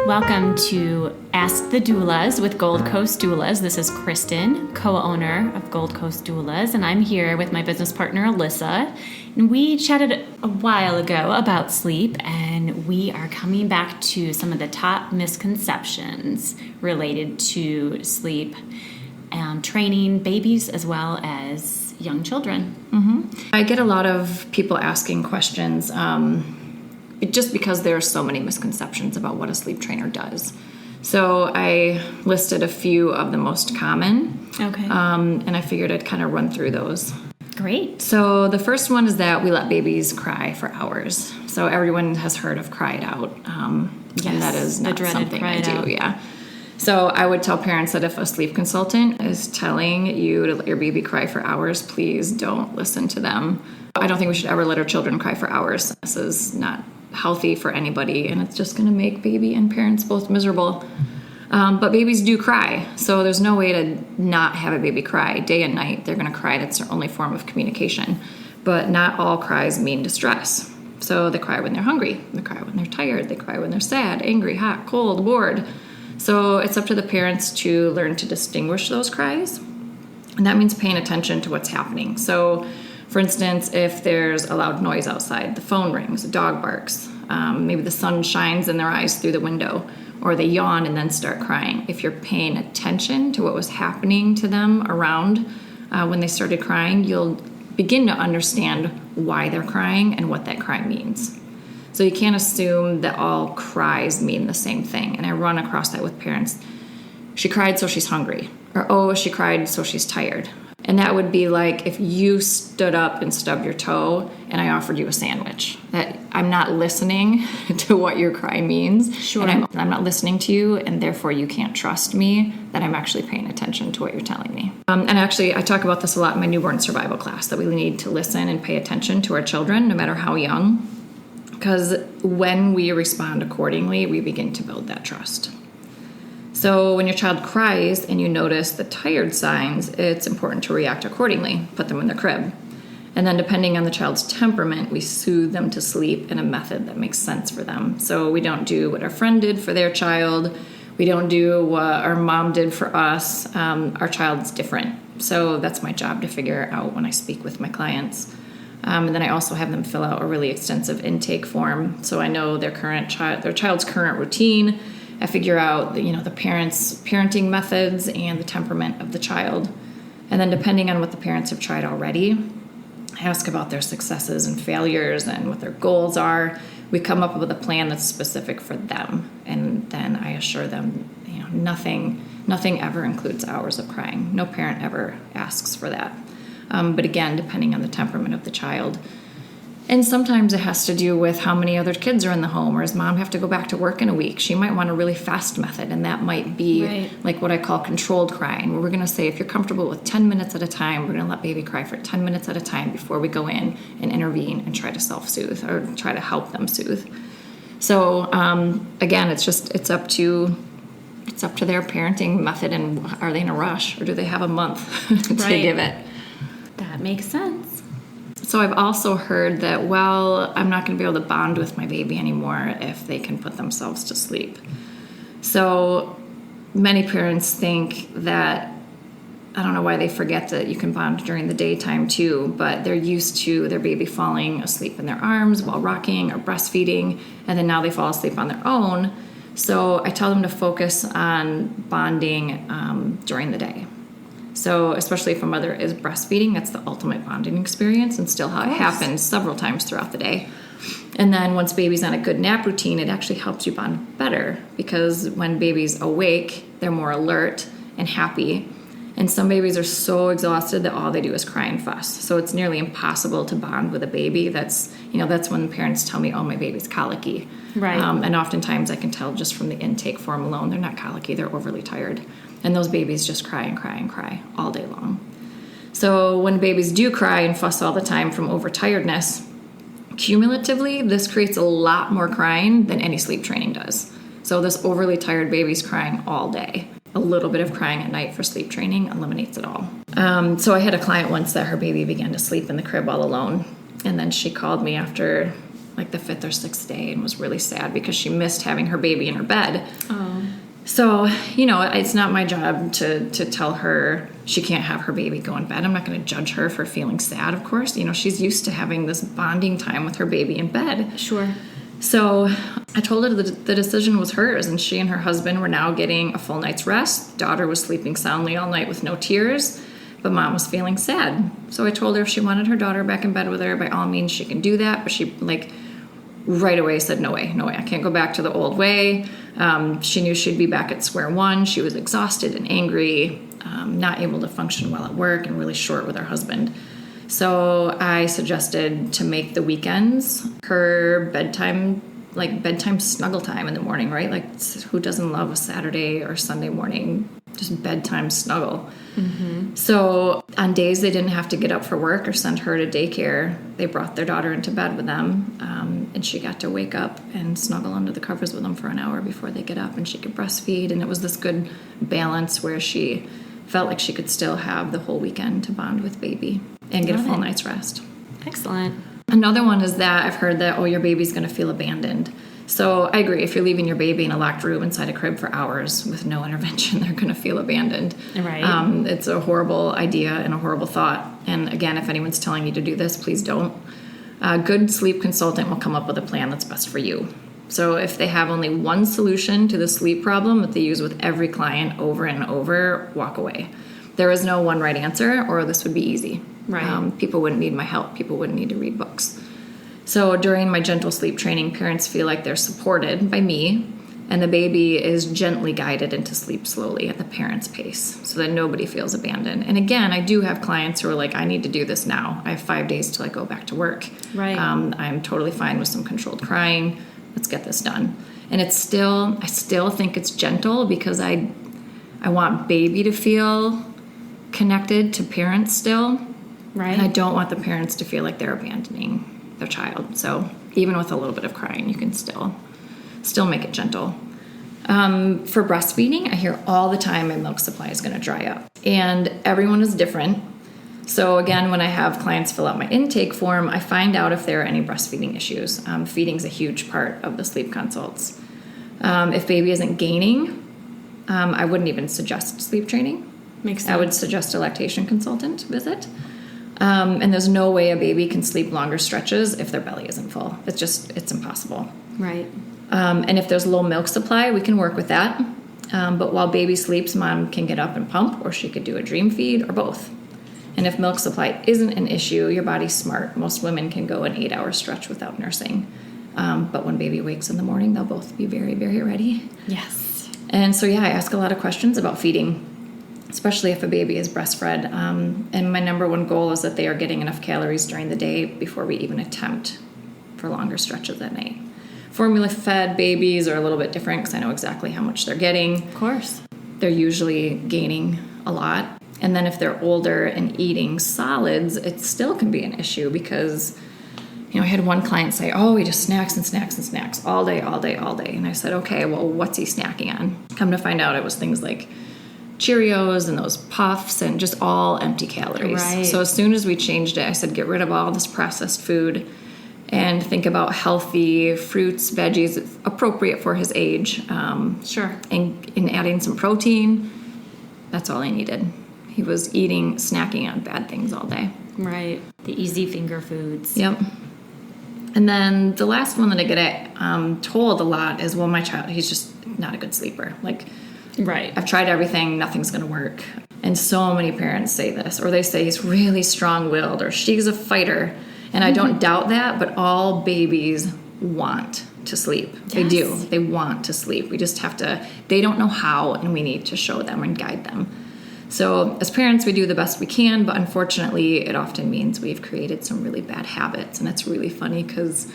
Welcome to Ask the Doulas with Gold Coast Doulas. This is Kristen, co-owner of Gold Coast Doulas, and I'm here with my business partner, Alyssa. And we chatted a while ago about sleep, and we are coming back to some of the top misconceptions related to sleep, training babies as well as young children. Mm-hmm. I get a lot of people asking questions just because there are so many misconceptions about what a sleep trainer does. So I listed a few of the most common. Okay. And I figured I'd kind of run through those. Great. So the first one is that we let babies cry for hours. So everyone has heard of cry it out. Yes, and that is not something I do. Out. Yeah. So I would tell parents that if a sleep consultant is telling you to let your baby cry for hours, please don't listen to them. I don't think we should ever let our children cry for hours. This is not healthy for anybody, and it's just going to make baby and parents both miserable. But babies do cry, so there's no way to not have a baby cry. Day and night, they're going to cry. That's their only form of communication. But not all cries mean distress. So they cry when they're hungry. They cry when they're tired. They cry when they're sad, angry, hot, cold, bored. So it's up to the parents to learn to distinguish those cries. And that means paying attention to what's happening. So for instance, if there's a loud noise outside, the phone rings, a dog barks, maybe the sun shines in their eyes through the window, or they yawn and then start crying. If you're paying attention to what was happening to them around when they started crying, you'll begin to understand why they're crying and what that cry means. So you can't assume that all cries mean the same thing. And I run across that with parents. She cried, so she's hungry. Or, oh, she cried, so she's tired. And that would be like if you stood up and stubbed your toe and I offered you a sandwich. That I'm not listening to what your cry means. Sure. And I'm not listening to you, and therefore you can't trust me that I'm actually paying attention to what you're telling me. And actually, I talk about this a lot in my newborn survival class, that we need to listen and pay attention to our children, no matter how young. Because when we respond accordingly, we begin to build that trust. So when your child cries and you notice the tired signs, it's important to react accordingly. Put them in their crib. And then depending on the child's temperament, we soothe them to sleep in a method that makes sense for them. So we don't do what our friend did for their child. We don't do what our mom did for us. Our child's different. So that's my job to figure out when I speak with my clients. And then I also have them fill out a really extensive intake form. So I know their child's current routine. I figure out the parents' parenting methods and the temperament of the child. And then depending on what the parents have tried already, I ask about their successes and failures and what their goals are. We come up with a plan that's specific for them. And then I assure them, nothing ever includes hours of crying. No parent ever asks for that. But again, depending on the temperament of the child. And sometimes it has to do with how many other kids are in the home, or does mom have to go back to work in a week? She might want a really fast method, and that might be like what I call controlled crying, where we're going to say, if you're comfortable with 10 minutes at a time, we're going to let baby cry for 10 minutes at a time before we go in and intervene and try to self-soothe or try to help them soothe. So again, it's up to their parenting method, and are they in a rush, or do they have a month to give it? That makes sense. So I've also heard that, I'm not going to be able to bond with my baby anymore if they can put themselves to sleep. So many parents think that, I don't know why they forget that you can bond during the daytime too, but they're used to their baby falling asleep in their arms while rocking or breastfeeding, and then now they fall asleep on their own. So I tell them to focus on bonding during the day. So especially if a mother is breastfeeding, that's the ultimate bonding experience, and still how it happens several times throughout the day. And then once baby's on a good nap routine, it actually helps you bond better, because when baby's awake, they're more alert and happy. And some babies are so exhausted that all they do is cry and fuss. So it's nearly impossible to bond with a baby. That's when parents tell me, oh, my baby's colicky. Right. And oftentimes I can tell just from the intake form alone, they're not colicky, they're overly tired. And those babies just cry and cry and cry all day long. So when babies do cry and fuss all the time from overtiredness, cumulatively, this creates a lot more crying than any sleep training does. So this overly tired baby's crying all day. A little bit of crying at night for sleep training eliminates it all. So I had a client once that her baby began to sleep in the crib all alone. And then she called me after like the 5th or 6th day and was really sad because she missed having her baby in her bed. Oh. So, it's not my job to tell her she can't have her baby go in bed. I'm not going to judge her for feeling sad, of course. She's used to having this bonding time with her baby in bed. Sure. So I told her the decision was hers, and she and her husband were now getting a full night's rest. Daughter was sleeping soundly all night with no tears, but mom was feeling sad. So I told her if she wanted her daughter back in bed with her, by all means she can do that. But she right away said, no way, I can't go back to the old way. She knew she'd be back at square one. She was exhausted and angry, not able to function well at work, and really short with her husband. So I suggested to make the weekends her bedtime snuggle time in the morning, right? Like, who doesn't love a Saturday or Sunday morning, just bedtime snuggle? Mm-hmm. So on days they didn't have to get up for work or send her to daycare, they brought their daughter into bed with them, and she got to wake up and snuggle under the covers with them for an hour before they get up, and she could breastfeed. And it was this good balance where she felt like she could still have the whole weekend to bond with baby and get a full night's rest. Excellent. Another one is that I've heard that, your baby's going to feel abandoned. So I agree. If you're leaving your baby in a locked room inside a crib for hours with no intervention, they're going to feel abandoned. Right. It's a horrible idea and a horrible thought. And again, if anyone's telling you to do this, please don't. A good sleep consultant will come up with a plan that's best for you. So if they have only one solution to the sleep problem that they use with every client over and over, walk away. There is no one right answer, or this would be easy. Right. People wouldn't need my help. People wouldn't need to read books. So during my gentle sleep training, parents feel like they're supported by me, and the baby is gently guided into sleep slowly at the parent's pace so that nobody feels abandoned. And again, I do have clients who are like, I need to do this now. I have 5 days till I go back to work. Right. I'm totally fine with some controlled crying. Let's get this done. And I still think it's gentle because I want baby to feel connected to parents still. Right. And I don't want the parents to feel like they're abandoning their child. So even with a little bit of crying, you can still make it gentle. For breastfeeding, I hear all the time my milk supply is going to dry up. And everyone is different. So again, when I have clients fill out my intake form, I find out if there are any breastfeeding issues. Feeding is a huge part of the sleep consults. If baby isn't gaining, I wouldn't even suggest sleep training. Makes sense. I would suggest a lactation consultant visit. And there's no way a baby can sleep longer stretches if their belly isn't full. It's impossible. Right. And if there's low milk supply, we can work with that. But while baby sleeps, mom can get up and pump, or she could do a dream feed, or both. And if milk supply isn't an issue, your body's smart. Most women can go an 8-hour stretch without nursing. But when baby wakes in the morning, they'll both be very, very ready. Yes. And so, I ask a lot of questions about feeding, especially if a baby is breastfed. And my number one goal is that they are getting enough calories during the day before we even attempt for longer stretches at night. Formula-fed babies are a little bit different because I know exactly how much they're getting. Of course. They're usually gaining a lot. And then if they're older and eating solids, it still can be an issue because, I had one client say, he just snacks and snacks and snacks all day. And I said, okay, well, what's he snacking on? Come to find out it was things like Cheerios and those puffs and just all empty calories. Right. So as soon as we changed it, I said, get rid of all this processed food and think about healthy fruits, veggies, appropriate for his age. Sure. And adding some protein. That's all I needed. He was snacking on bad things all day. Right. The easy finger foods. Yep. And then the last one that I get told a lot is, well, my child, he's just not a good sleeper. Right. I've tried everything, nothing's going to work. And so many parents say this, or they say he's really strong-willed, or she's a fighter. And I don't doubt that, but all babies want to sleep. Yes. They do. They want to sleep. We just have to, they don't know how, and we need to show them and guide them. So as parents, we do the best we can, but unfortunately, it often means we've created some really bad habits. And it's really funny because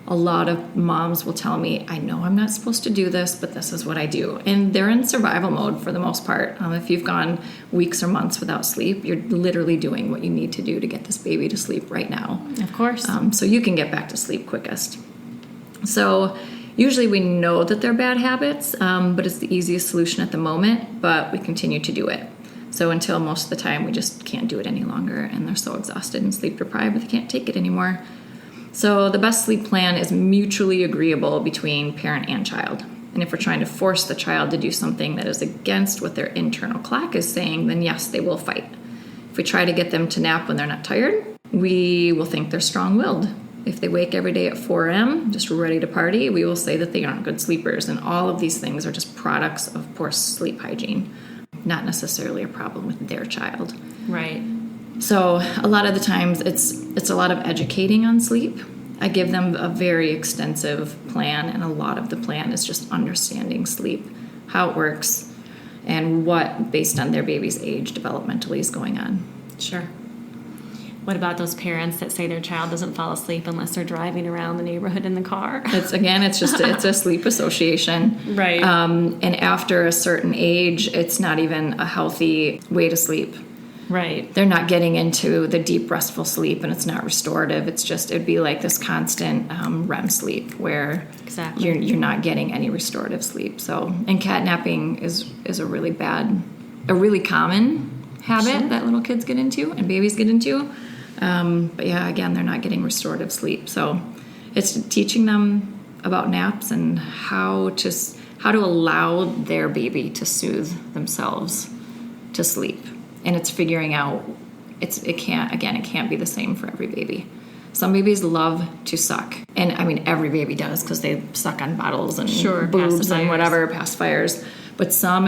a lot of moms will tell me, I know I'm not supposed to do this, but this is what I do. And they're in survival mode for the most part. If you've gone weeks or months without sleep, you're literally doing what you need to do to get this baby to sleep right now. Of course. So you can get back to sleep quickest. So usually we know that they're bad habits, but it's the easiest solution at the moment, but we continue to do it. So until most of the time we just can't do it any longer, and they're so exhausted and sleep deprived, they can't take it anymore. So the best sleep plan is mutually agreeable between parent and child. And if we're trying to force the child to do something that is against what their internal clock is saying, then yes, they will fight. If we try to get them to nap when they're not tired, we will think they're strong-willed. If they wake every day at 4 a.m., just ready to party, we will say that they aren't good sleepers. And all of these things are just products of poor sleep hygiene, not necessarily a problem with their child. Right. So a lot of the times it's a lot of educating on sleep. I give them a very extensive plan, and a lot of the plan is just understanding sleep, how it works, and what, based on their baby's age, developmentally is going on. Sure. What about those parents that say their child doesn't fall asleep unless they're driving around the neighborhood in the car? It's a sleep association. Right. And after a certain age, it's not even a healthy way to sleep. Right. They're not getting into the deep restful sleep, and it's not restorative. It'd be like this constant REM sleep where Exactly. you're not getting any restorative sleep. So, and catnapping is a really common habit Sure. that little kids get into and babies get into. But yeah, again, they're not getting restorative sleep. So it's teaching them about naps and how to allow their baby to soothe themselves to sleep. And it's figuring out it can't be the same for every baby. Some babies love to suck. And I mean, every baby does, because they suck on bottles and boobs and whatever, pacifiers. But some,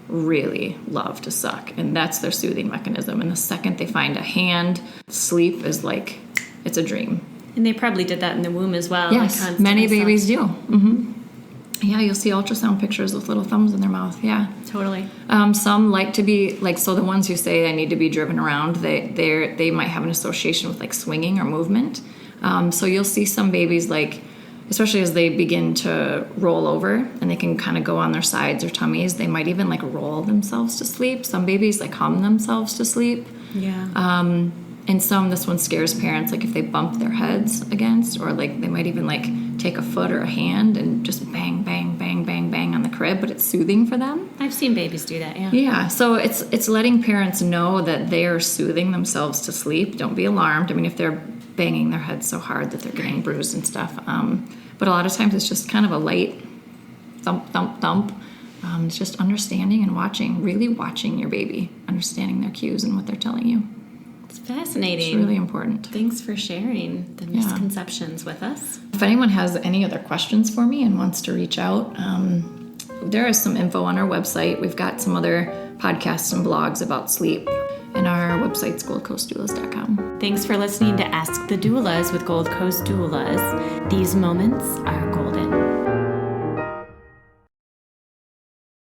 really love to suck. And that's their soothing mechanism. And the second they find a hand, sleep is like, it's a dream. And they probably did that in the womb as well. Yes, many babies do. Mm-hmm. Yeah, you'll see ultrasound pictures with little thumbs in their mouth. Yeah, Totally. Some like to be so the ones who say they need to be driven around, they might have an association with swinging or movement. So you'll see some babies especially as they begin to roll over and they can kind of go on their sides or tummies, they might even roll themselves to sleep. Some babies hum themselves to sleep. Yeah. And some, this one scares parents, if they bump their heads against, or they might even take a foot or a hand and just bang, bang, bang, bang, bang on the crib, but it's soothing for them. I've seen babies do that, yeah. Yeah, so it's letting parents know that they are soothing themselves to sleep. Don't be alarmed. If they're banging their heads so hard that they're getting bruised and stuff. But a lot of times it's just kind of a light thump, thump, thump. It's just understanding and really watching your baby, understanding their cues and what they're telling you. It's fascinating. It's really important. Thanks for sharing the misconceptions with us. If anyone has any other questions for me and wants to reach out, there is some info on our website. We've got some other podcasts and blogs about sleep, and our website's goldcoastdoulas.com. Thanks for listening to Ask the Doulas with Gold Coast Doulas. These moments are golden.